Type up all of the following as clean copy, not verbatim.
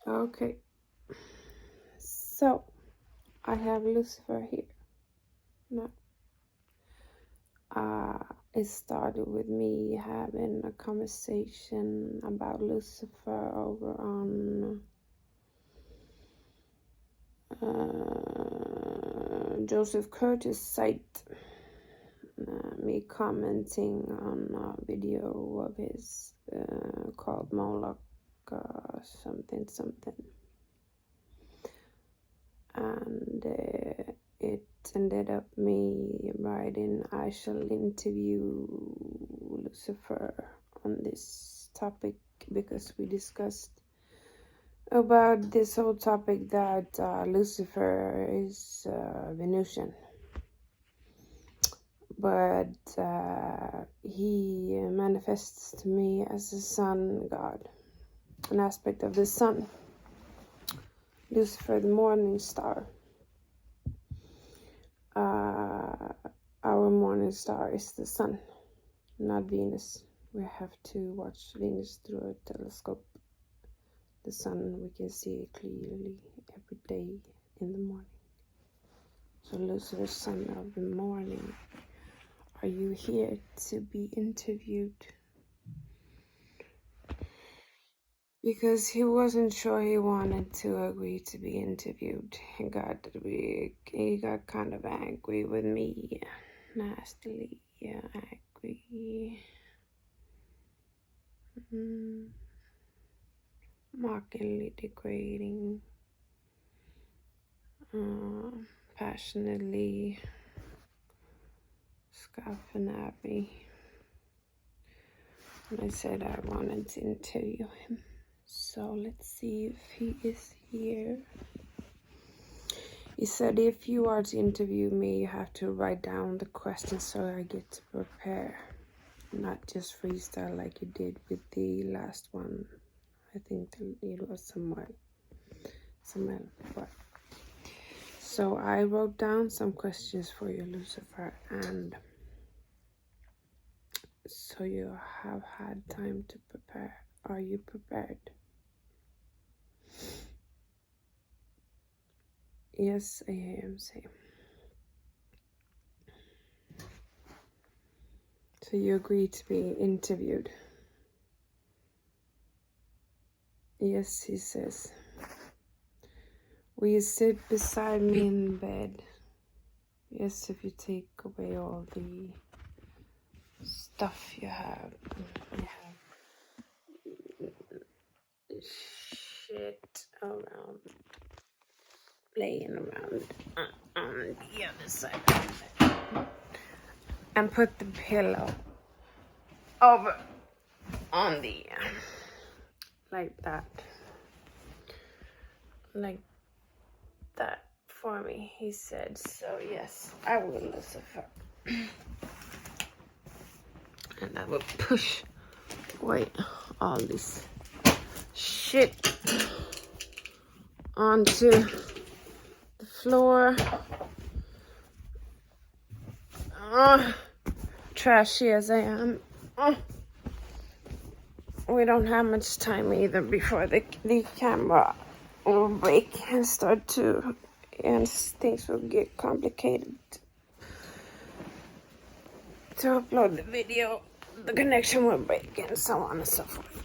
Okay, so I have Lucifer here. Now, it started with me having a conversation about Lucifer over on Joseph Kurtis' site. Me commenting on a video of his called Molech something, and it ended up me writing, I shall interview Lucifer on this topic, because we discussed about this whole topic that Lucifer is Venusian, but he manifests to me as a sun god, an aspect of the sun. Lucifer, the morning star. Our morning star is the sun, not Venus. We have to watch Venus through a telescope. The sun, we can see it clearly every day in the morning. So Lucifer, son of the morning, are you here to be interviewed? Because he wasn't sure he wanted to agree to be interviewed. He got kind of angry with me, nastily angry, mockingly degrading, passionately scoffing at me. And I said I wanted to interview him. So let's see if he is here. He said, if you are to interview me, you have to write down the questions so I get to prepare. Not just freestyle like you did with the last one. I think it was Samuel. But so I wrote down some questions for you, Lucifer, and so you have had time to prepare. Are you prepared? Yes, I am. Say. So you agree to be interviewed? Yes, he says. Will you sit beside me in bed? Yes, if you take away all the stuff you have. Shit around, laying around on the other side of it. And put the pillow over on the, like that for me, he said. So yes, I will, Lucifer. And I will push away all this shit onto the floor. Trashy as I am. We don't have much time either before the camera will break and things will get complicated to upload the video. The connection will break and so on and so forth.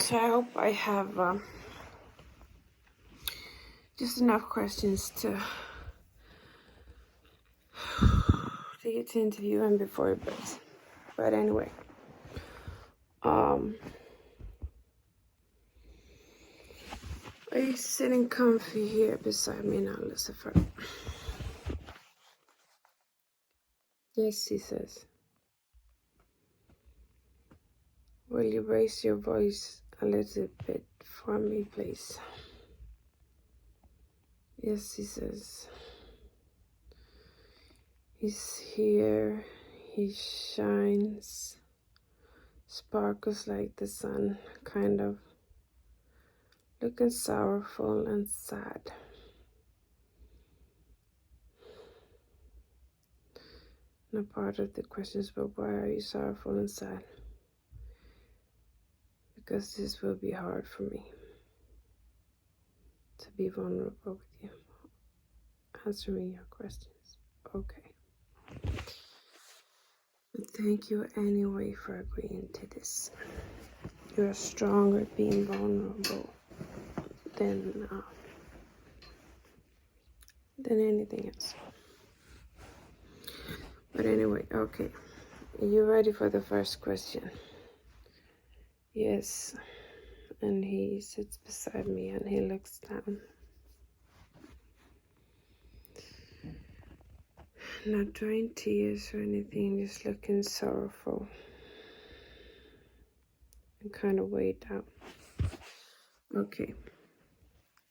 So I hope I have just enough questions to get to interview him before it breaks. But anyway, are you sitting comfy here beside me now, Lucifer? Yes, he says. Will you raise your voice a little bit for me, please? Yes, he says. He's here. He shines, sparkles like the sun, kind of looking sorrowful and sad. No part of the questions, but why are you sorrowful and sad? Because this will be hard for me. to be vulnerable with you. Answer me your questions. Okay. But thank you anyway for agreeing to this. You're stronger being vulnerable than anything else. But anyway, okay. Are you ready for the first question? Yes. And he sits beside me and he looks down. Not drying tears or anything, just looking sorrowful and kind of weighed down. Okay.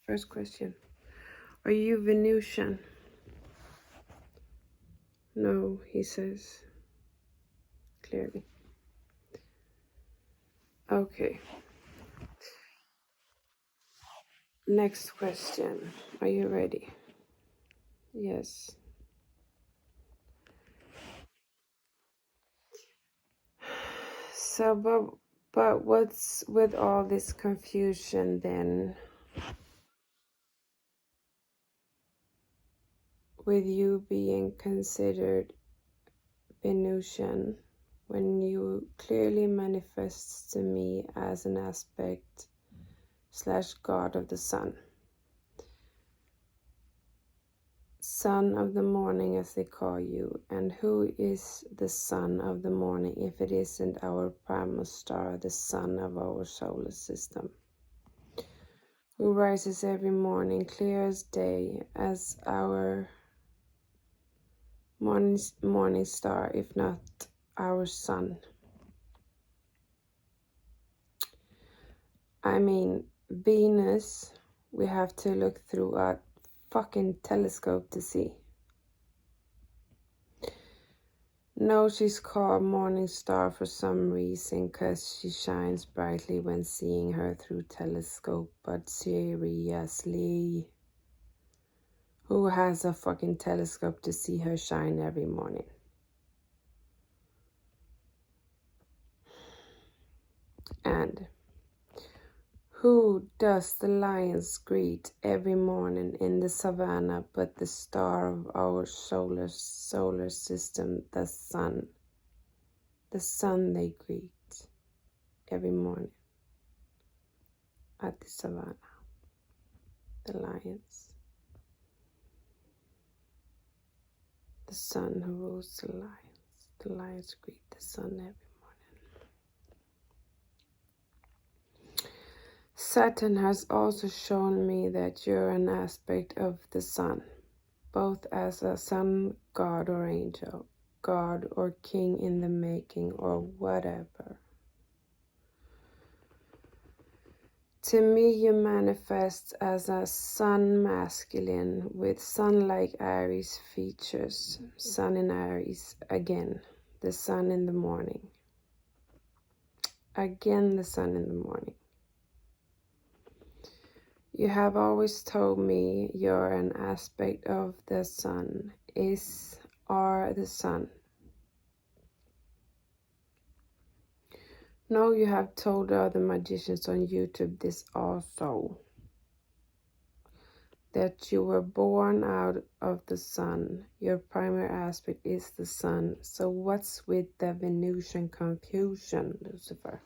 First question. Are you Venusian? No, he says clearly. Okay. Next question. Are you ready? Yes. So, but what's with all this confusion then? With you being considered Venusian when you clearly manifests to me as an aspect / god of the sun. Son of the morning, as they call you. And who is the son of the morning if it isn't our primal star, the sun of our solar system, who rises every morning clear as day, as our morning star, if not our sun? I mean, Venus, we have to look through a fucking telescope to see. No, she's called morning star for some reason, cause she shines brightly when seeing her through telescope, but seriously, who has a fucking telescope to see her shine every morning? And who does the lions greet every morning in the savannah but the star of our solar system, the sun? The sun they greet every morning at the savannah. The lions. The sun who rules the lions. The lions greet the sun every morning. Saturn has also shown me that you're an aspect of the sun, both as a sun god or angel, god or king in the making, or whatever. To me, you manifest as a sun masculine with sun-like Aries features. Sun in Aries, again, the sun in the morning. Again, the sun in the morning. You have always told me you're an aspect of the sun, are the sun. No, you have told other magicians on YouTube this also. That you were born out of the sun. Your primary aspect is the sun. So what's with the Venusian confusion, Lucifer?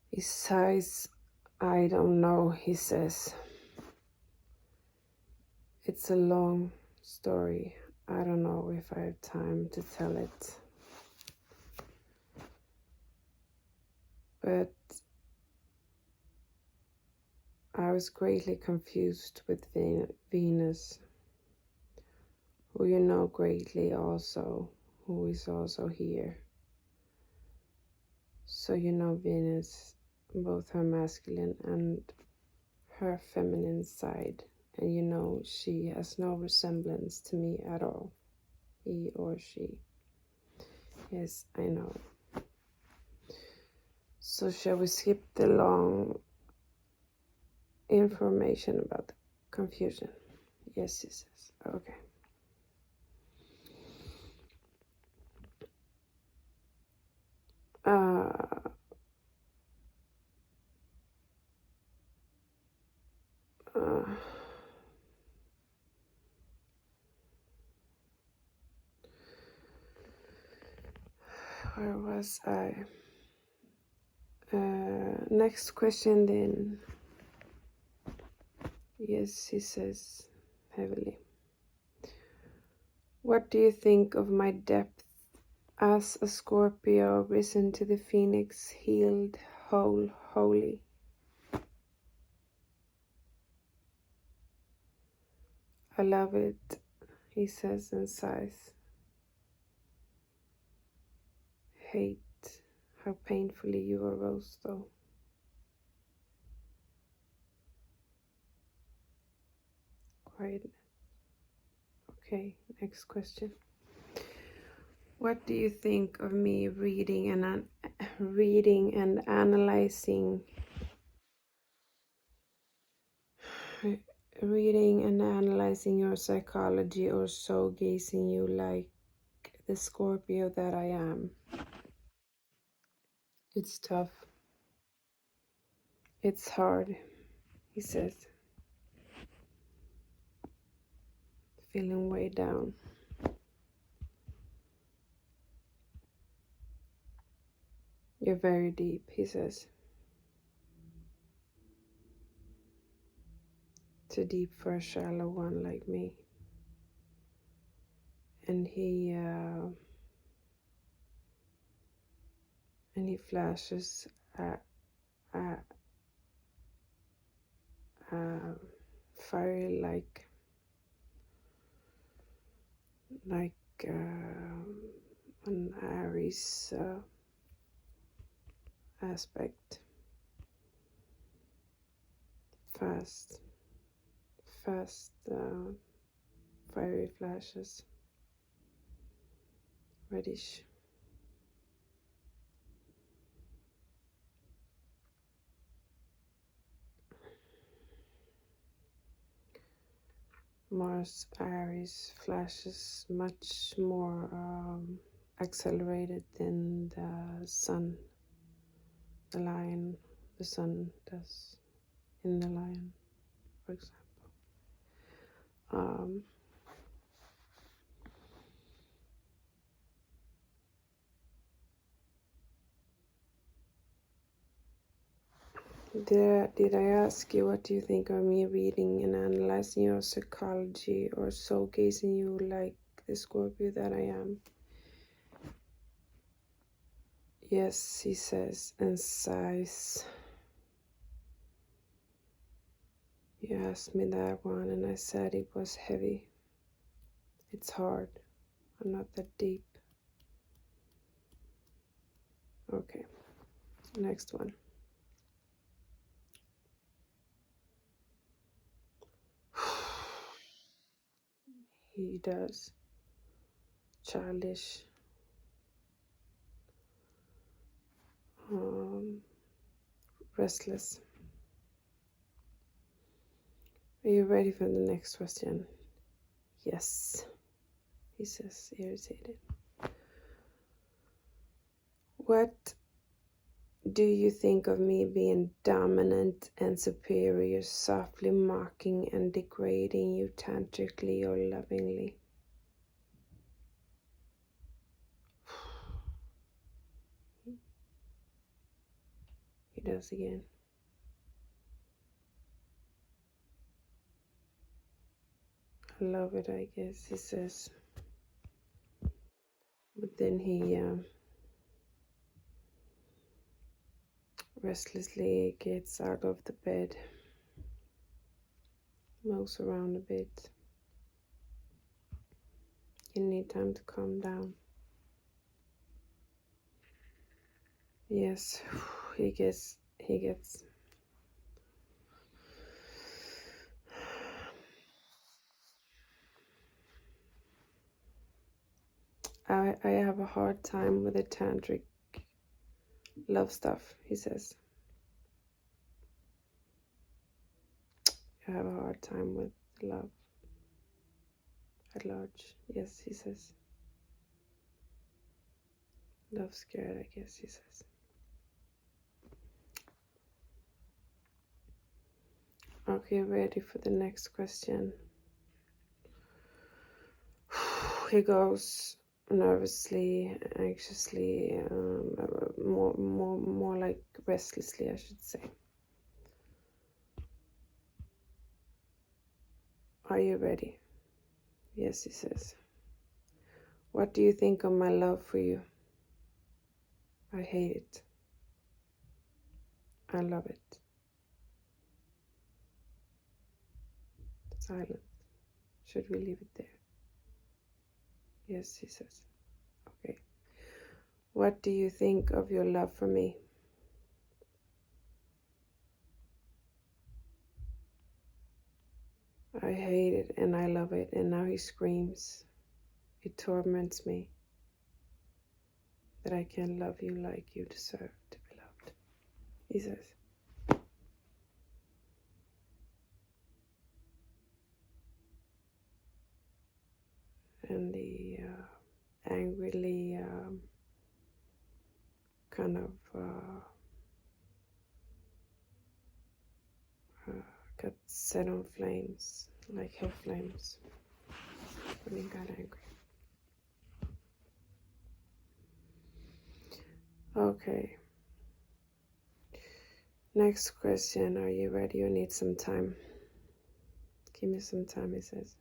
He sighs, I don't know, he says. It's a long story. I don't know if I have time to tell it. But I was greatly confused with Venus, who you know greatly also, who is also here. So you know Venus, both her masculine and her feminine side, and you know she has no resemblance to me at all, he or she. Yes, I know. So shall we skip the long information about the confusion? Yes, he says. Okay. Where was I? Next question then. Yes, he says heavily. What do you think of my depth as a Scorpio, risen to the phoenix, healed, whole, holy? I love it, he says and sighs. Hate how painfully you arose, though. Quietness. Okay, next question. What do you think of me reading and analyzing your psychology, or so gazing you like the Scorpio that I am? It's tough. It's hard, he says, feeling way down. You're very deep, he says. Too deep for a shallow one like me. And he flashes fiery like an Aries aspect. Fast fiery flashes, reddish. Mars Aries flashes much more accelerated than the sun, the lion, the sun does in the lion, for example. Did I ask you what do you think of me reading and analyzing your psychology, or so gazing you like the Scorpio that I am? Yes, he says and sighs. You asked me that one and I said it was heavy. It's hard. I'm not that deep. Okay, next one. He does. Childish. Restless. Are you ready for the next question? Yes, he says, irritated. What do you think of me being dominant and superior, softly mocking and degrading you tantrically or lovingly? He does again. I love it, I guess, he says. But then he restlessly gets out of the bed, moves around a bit. You need time to calm down. Yes, he gets I have a hard time with the tantric love stuff, he says. I have a hard time with love at large. Yes, he says. Love scared, I guess, he says. Okay, ready for the next question. He goes, nervously, anxiously, more like restlessly, I should say. Are you ready? Yes, he says. What do you think of my love for you? I hate it. I love it. Silent. Should we leave it there? Yes, he says. Okay. What do you think of your love for me? I hate it and I love it, and now he screams. It torments me that I can't love you like you deserve to be loved. He says. And he angrily kind of got set on flames, like hell flames, when he got angry. Okay. Next question. Are you ready or need some time? Give me some time, he says.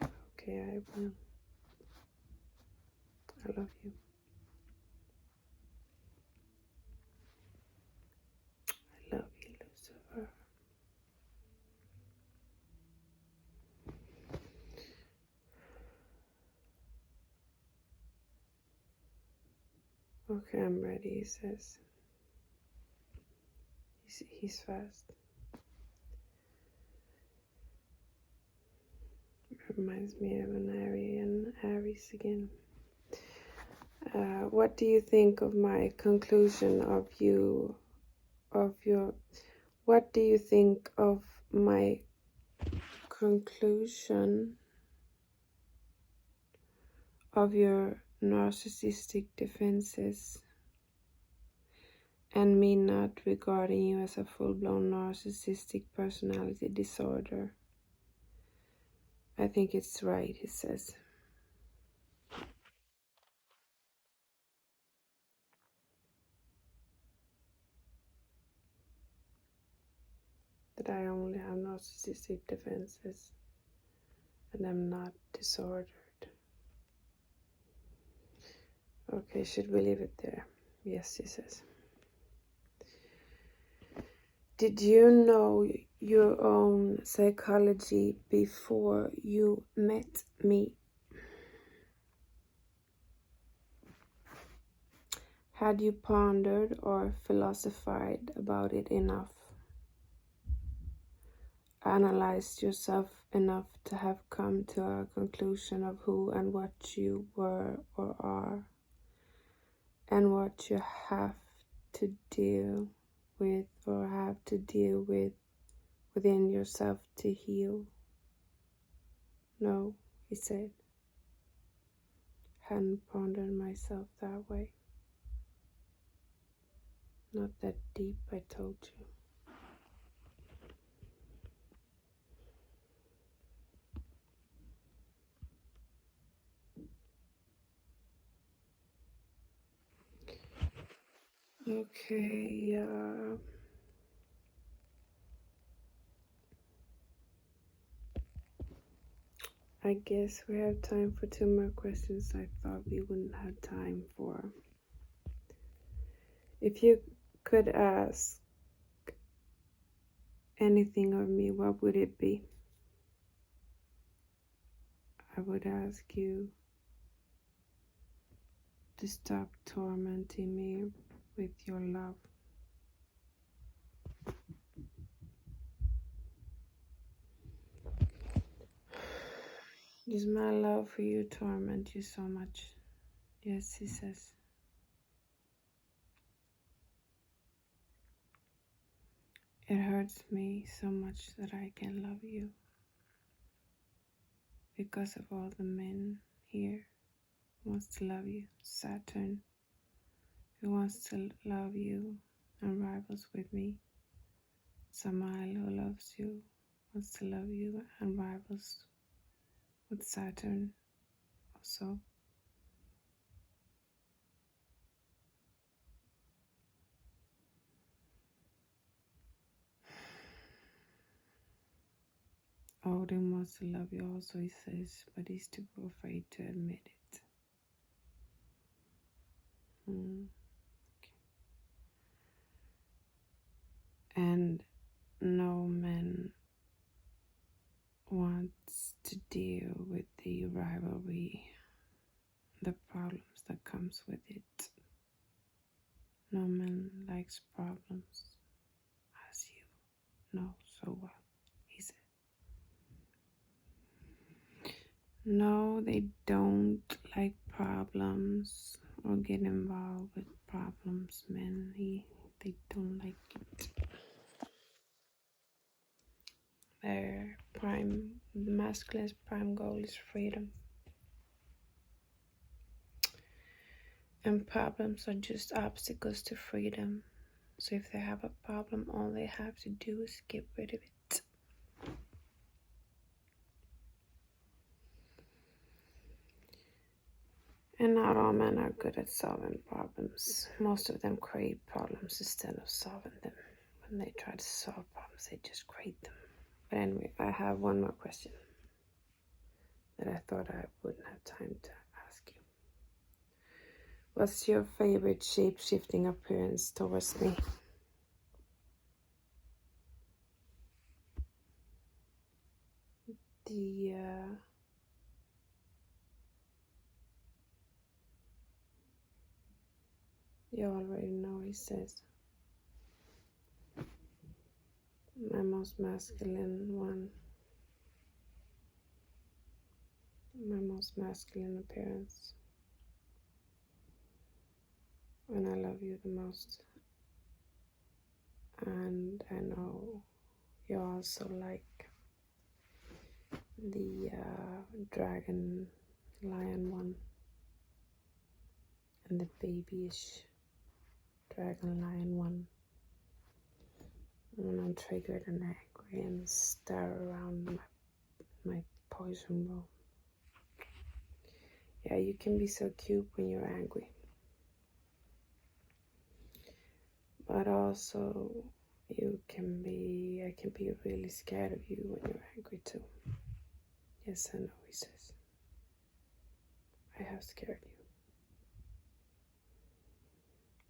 Okay, I will. I love you. I love you, Lucifer. Okay, I'm ready, he says. He's fast. Reminds me of an Aries again. What do you think of my conclusion of you, what do you think of my conclusion of your narcissistic defenses and me not regarding you as a full-blown narcissistic personality disorder? I think it's right, he says. That I only have narcissistic defenses and I'm not disordered. Okay, should we leave it there? Yes, he says. Did you know your own psychology before you met me? Had you pondered or philosophized about it enough? Analyzed yourself enough to have come to a conclusion of who and what you were or are, and what you have to deal with or have to deal with within yourself to heal? No, he said. Hadn't pondered myself that way. Not that deep, I told you. Okay, I guess we have time for 2 more questions I thought we wouldn't have time for. If you could ask anything of me, what would it be? I would ask you to stop tormenting me with your love. Does my love for you torment you so much? Yes, he says. It hurts me so much that I can love you because of all the men here who wants to love you. Saturn, who wants to love you and rivals with me. Samael, who loves you, wants to love you and rivals with Saturn also. Odin wants to love you also, he says, but he's too afraid to admit it. Okay. And no man wants to deal with the rivalry, the problems that comes with it. No man likes problems, as you know so well, he said. No, they don't like problems or get involved with problems, men. They don't like it. Their the masculine's prime goal is freedom. And problems are just obstacles to freedom. So if they have a problem, all they have to do is get rid of it. And not all men are good at solving problems. Most of them create problems instead of solving them. When they try to solve problems, they just create them. But anyway, I have one more question that I thought I wouldn't have time to ask you. What's your favorite shape-shifting appearance towards me? You already know, he says. My most masculine one. My most masculine appearance. When I love you the most. And I know you also like the dragon lion one. And the babyish dragon lion one. When I'm triggered and angry and stir around my poison ball. Yeah, you can be so cute when you're angry. But also, I can be really scared of you when you're angry too. Yes, I know, he says. I have scared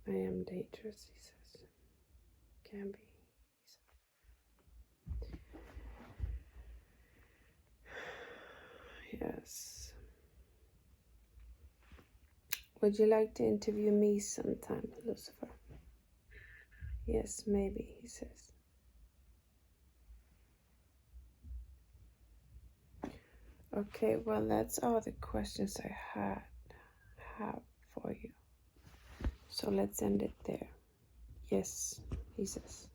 you. I am dangerous, he says. Can be, he says. Yes. Would you like to interview me sometime, Lucifer? Yes, maybe, he says. Okay, well, that's all the questions I have for you. So let's end it there. Yes, he says.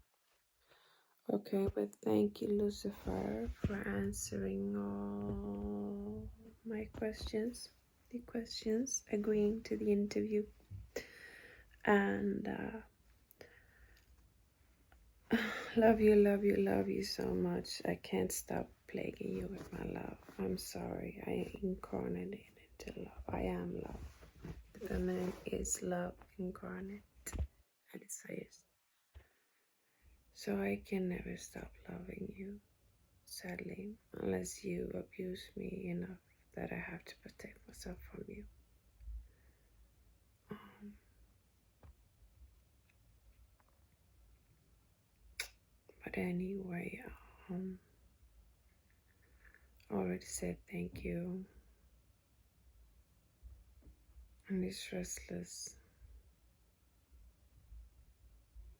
Okay, but thank you, Lucifer, for answering all my questions. The questions, agreeing to the interview. And love you so much. I can't stop plaguing you with my love. I'm sorry. I incarnated into love. I am love. The feminine is love incarnate. And it says. So I can never stop loving you, sadly, unless you abuse me enough that I have to protect myself from you. But anyway, already said thank you. And he's restless.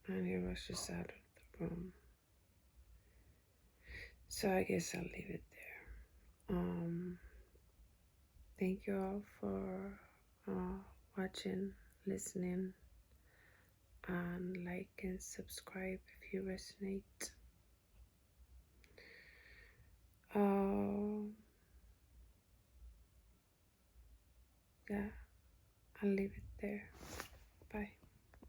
And he rushes out of the room. So I guess I'll leave it there. Thank you all for watching, listening, and like and subscribe if you resonate. Yeah, I'll leave it there.